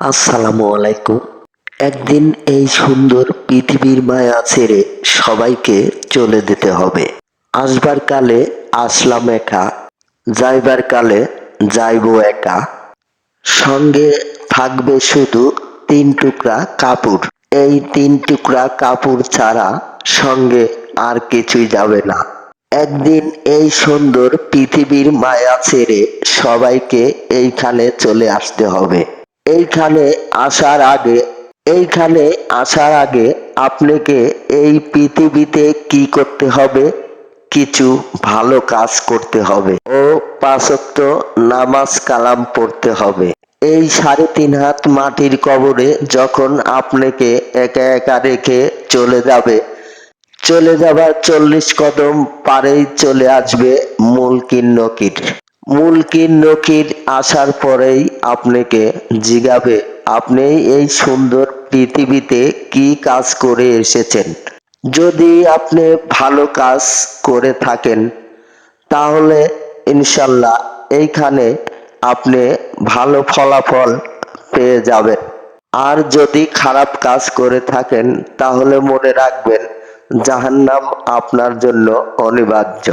আসসালামু আলাইকুম। একদিন এই সুন্দর পৃথিবীর মায়া ছেড়ে সবাইকে চলে যেতে হবে। আসবার কালে আসলাম একা, যাইবার কালে যাইব একা। সঙ্গে থাকবে শুধু ৩ টুকরা কাপড়। এই ৩ টুকরা কাপড় ছাড়া সঙ্গে আর কিছুই যাবে না। একদিন এই সুন্দর পৃথিবীর মায়া ছেড়ে সবাইকে এইখানে চলে আসতে হবে। এইখানে আসার আগে এইখানে আসার আগে আপনাকে এই পৃথিবীতে কি করতে হবে? কিছু ভালো কাজ করতে হবে ও ৫ ওয়াক্ত নামাজ কালাম পড়তে হবে। এই ৩.৫ হাত মাটির কবরে যখন আপনাকে একা একা রেখে চলে যাবার ৪০ কদম পারেই চলে আসবে মুনকির নকির। মুনকির নকির আসার পরেই আপনাকে জিজ্ঞাবে আপনি এই সুন্দর পৃথিবীতে কি কাজ করে এসেছেন। যদি আপনি ভালো কাজ করে থাকেন তাহলে ইনশাল্লাহ এইখানে আপনি ভালো ফলাফল পেয়ে যাবেন। আর যদি খারাপ কাজ করে থাকেন তাহলে মনে রাখবেন জাহান্নাম আপনার জন্য অনিবার্য।